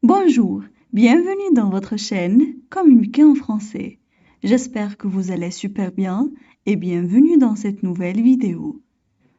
Bonjour, bienvenue dans votre chaîne Communiquer en français. J'espère que vous allez super bien et bienvenue dans cette nouvelle vidéo.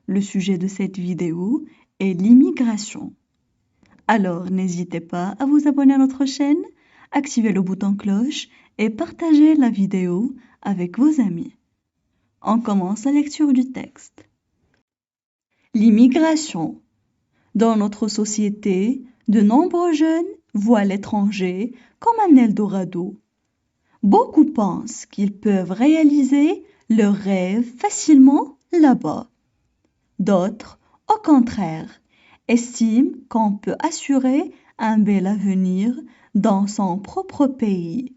Le sujet de cette vidéo est l'immigration. Alors n'hésitez pas à vous abonner à notre chaîne, activer le bouton cloche et partager la vidéo avec vos amis. On commence la lecture du texte. L'immigration. Dans notre société, de nombreux jeunes voient l'étranger comme un Eldorado. Beaucoup pensent qu'ils peuvent réaliser leurs rêves facilement là-bas. D'autres, au contraire, estiment qu'on peut assurer un bel avenir dans son propre pays.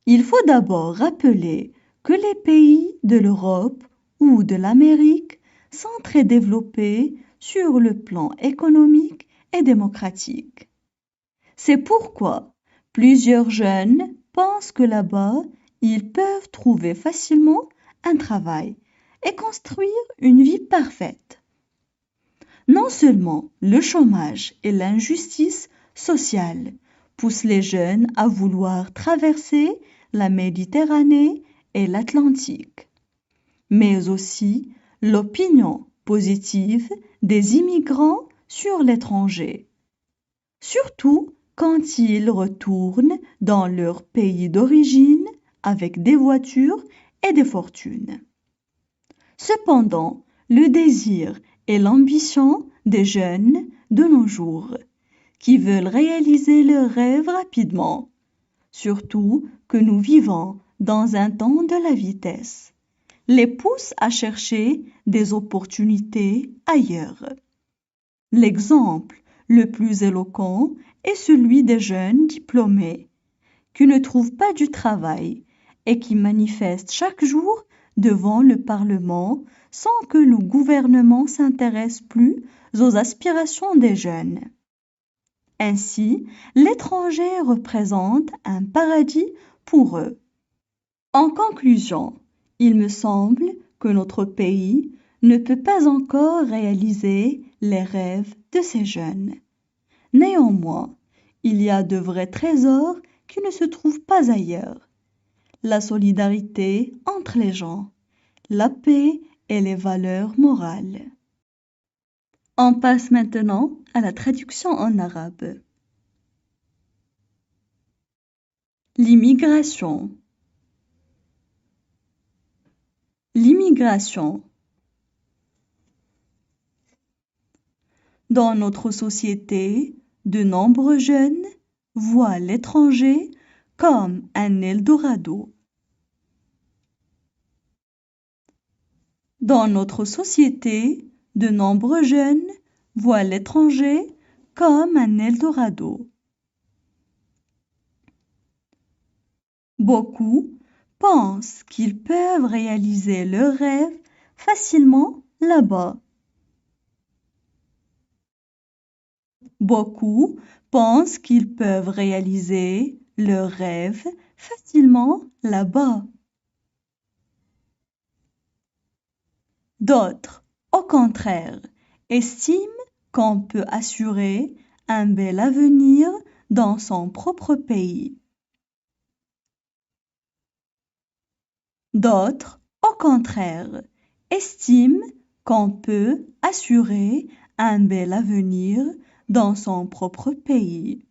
Il faut d'abord rappeler que les pays de l'Europe ou de l'Amérique sont très développés sur le plan économique et démocratique. C'est pourquoi plusieurs jeunes pensent que là-bas, ils peuvent trouver facilement un travail et construire une vie parfaite. Non seulement le chômage et l'injustice sociale poussent les jeunes à vouloir traverser la Méditerranée et l'Atlantique, mais aussi l'opinion positive des immigrants sur l'étranger, surtout quand ils retournent dans leur pays d'origine avec des voitures et des fortunes. Cependant, le désir et l'ambition des jeunes de nos jours, qui veulent réaliser leurs rêves rapidement, surtout que nous vivons dans un temps de la vitesse, les poussent à chercher des opportunités ailleurs. L'exemple le plus éloquent est celui des jeunes diplômés qui ne trouvent pas du travail et qui manifestent chaque jour devant le Parlement sans que le gouvernement s'intéresse plus aux aspirations des jeunes. Ainsi, l'étranger représente un paradis pour eux. En conclusion, il me semble que notre pays ne peut pas encore réaliser les rêves de ces jeunes. Néanmoins, il y a de vrais trésors qui ne se trouvent pas ailleurs. La solidarité entre les gens, la paix et les valeurs morales. On passe maintenant à la traduction en arabe. L'immigration. L'immigration. Dans notre société, de nombreux jeunes voient l'étranger comme un Eldorado. Dans notre société, de nombreux jeunes voient l'étranger comme un Eldorado. Beaucoup pensent qu'ils peuvent réaliser leurs rêves facilement là-bas. Beaucoup pensent qu'ils peuvent réaliser leurs rêves facilement là-bas. D'autres, au contraire, estiment qu'on peut assurer un bel avenir dans son propre pays. D'autres, au contraire, estiment qu'on peut assurer un bel avenir dans son propre pays.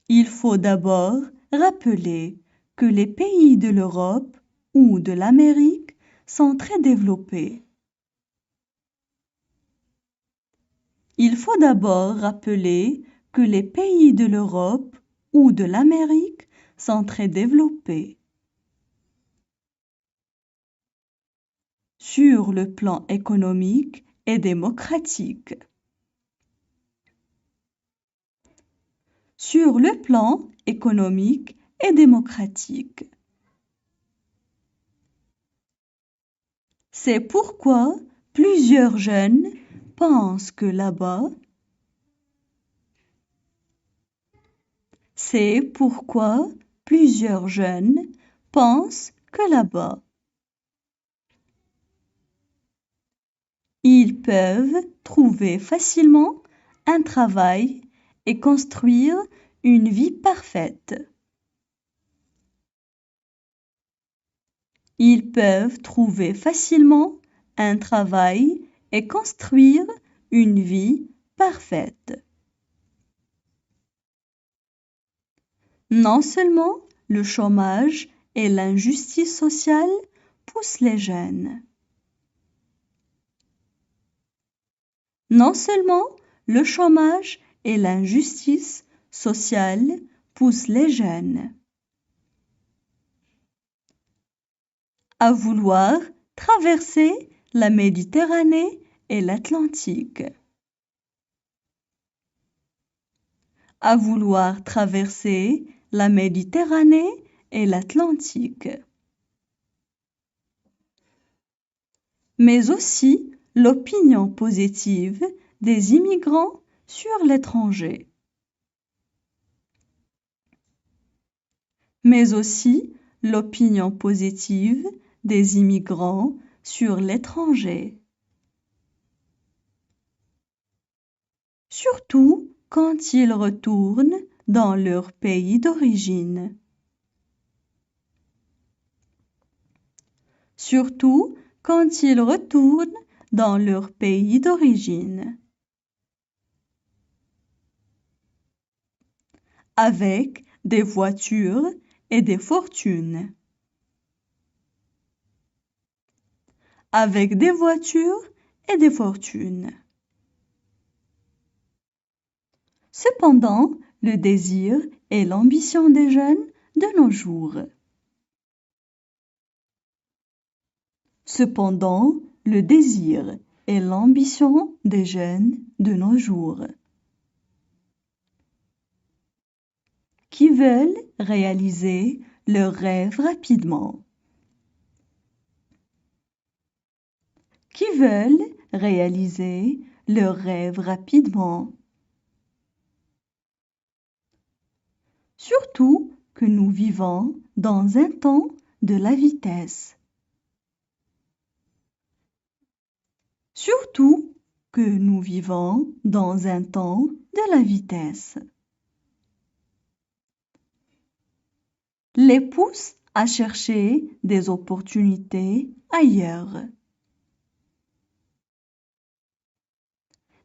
Il faut d'abord rappeler que les pays de l'Europe ou de l'Amérique sont très développés. Il faut d'abord rappeler que les pays de l'Europe ou de l'Amérique sont très développés. Sur le plan économique et démocratique. Sur le plan économique et démocratique. C'est pourquoi plusieurs jeunes pensent que là-bas, c'est pourquoi plusieurs jeunes pensent que là-bas, ils peuvent trouver facilement un travail et construire une vie parfaite. Ils peuvent trouver facilement un travail et construire une vie parfaite. Non seulement le chômage et l'injustice sociale poussent les jeunes. Non seulement le chômage et l'injustice sociale poussent les jeunes à vouloir traverser la Méditerranée et l'Atlantique. À vouloir traverser la Méditerranée et l'Atlantique. Mais aussi l'opinion positive des immigrants sur l'étranger. Mais aussi l'opinion positive des immigrants sur l'étranger. Surtout quand ils retournent dans leur pays d'origine. Surtout quand ils retournent dans leur pays d'origine. Avec des voitures et des fortunes. Avec des voitures et des fortunes. Cependant, le désir et l'ambition des jeunes de nos jours. Cependant, le désir et l'ambition des jeunes de nos jours. Qui veulent réaliser leurs rêves rapidement. Qui veulent réaliser leurs rêves rapidement. Surtout que nous vivons dans un temps de la vitesse. Surtout que nous vivons dans un temps de la vitesse. Les pousse à chercher des opportunités ailleurs.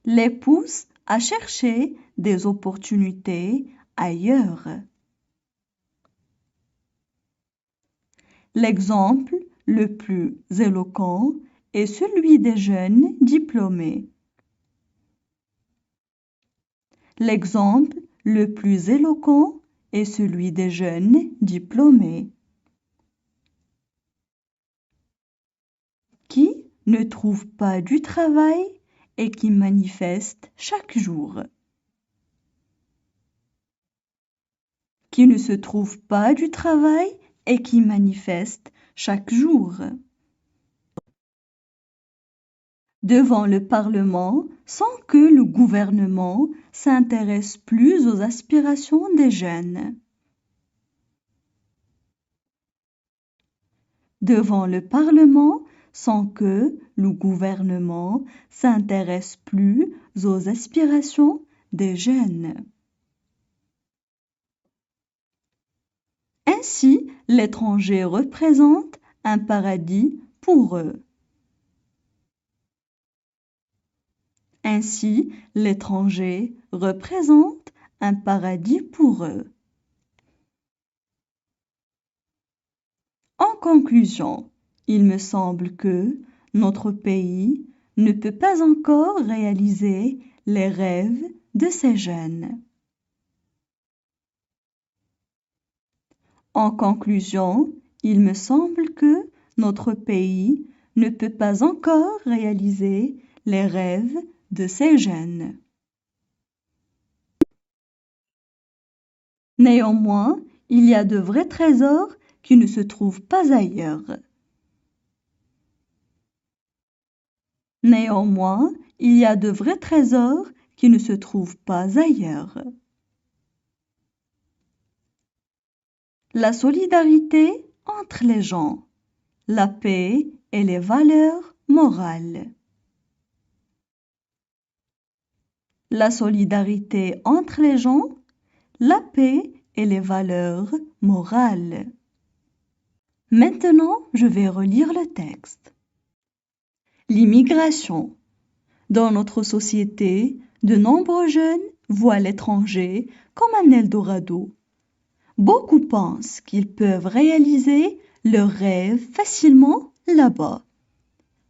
Les pousse à chercher des opportunités ailleurs. L'exemple le plus éloquent est celui des jeunes diplômés. L'exemple le plus éloquent est celui des jeunes diplômés qui ne trouvent pas du travail et qui manifestent chaque jour. Qui ne se trouvent pas du travail et qui manifestent chaque jour. Devant le Parlement sans que le gouvernement s'intéresse plus aux aspirations des jeunes. Devant le Parlement sans que le gouvernement s'intéresse plus aux aspirations des jeunes. Ainsi, l'étranger représente un paradis pour eux. Ainsi, l'étranger représente un paradis pour eux. En conclusion, il me semble que notre pays ne peut pas encore réaliser les rêves de ces jeunes. En conclusion, il me semble que notre pays ne peut pas encore réaliser les rêves de ces jeunes. Néanmoins, il y a de vrais trésors qui ne se trouvent pas ailleurs. Néanmoins, il y a de vrais trésors qui ne se trouvent pas ailleurs. La solidarité entre les gens, la paix et les valeurs morales. la solidarité entre les gens, la paix et les valeurs morales. Maintenant, je vais relire le texte. L'immigration. Dans notre société, de nombreux jeunes voient l'étranger comme un Eldorado. Beaucoup pensent qu'ils peuvent réaliser leurs rêves facilement là-bas.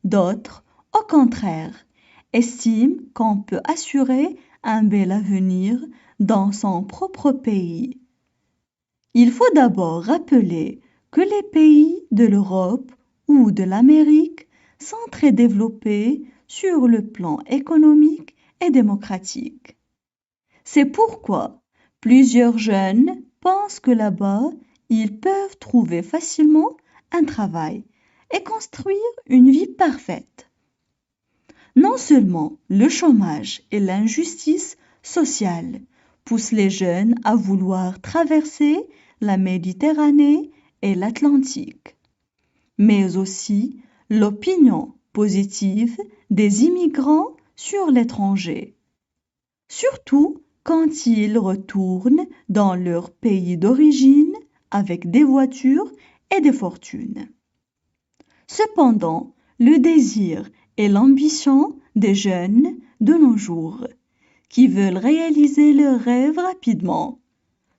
D'autres, au contraire, estiment qu'on peut assurer un bel avenir dans son propre pays. Il faut d'abord rappeler que les pays de l'Europe ou de l'Amérique sont très développés sur le plan économique et démocratique. C'est pourquoi plusieurs jeunes pensent que là-bas, ils peuvent trouver facilement un travail et construire une vie parfaite. Non seulement le chômage et l'injustice sociale poussent les jeunes à vouloir traverser la Méditerranée et l'Atlantique, mais aussi l'opinion positive des immigrants sur l'étranger, surtout quand ils retournent dans leur pays d'origine avec des voitures et des fortunes. Cependant, le désir et l'ambition des jeunes de nos jours, qui veulent réaliser leurs rêves rapidement,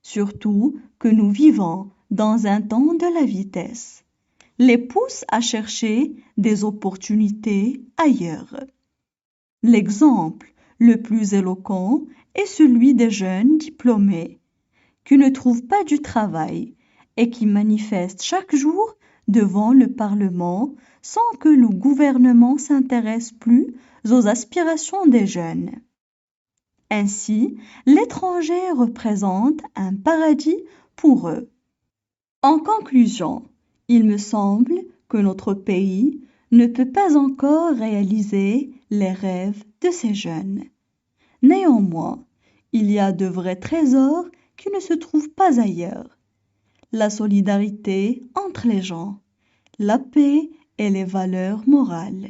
surtout que nous vivons dans un temps de la vitesse, les poussent à chercher des opportunités ailleurs. L'exemple le plus éloquent est celui des jeunes diplômés qui ne trouvent pas du travail et qui manifestent chaque jour devant le Parlement sans que le gouvernement s'intéresse plus aux aspirations des jeunes. Ainsi, l'étranger représente un paradis pour eux. En conclusion, il me semble que notre pays ne peut pas encore réaliser les rêves de ces jeunes. Néanmoins, il y a de vrais trésors qui ne se trouvent pas ailleurs. La solidarité entre les gens, la paix et les valeurs morales.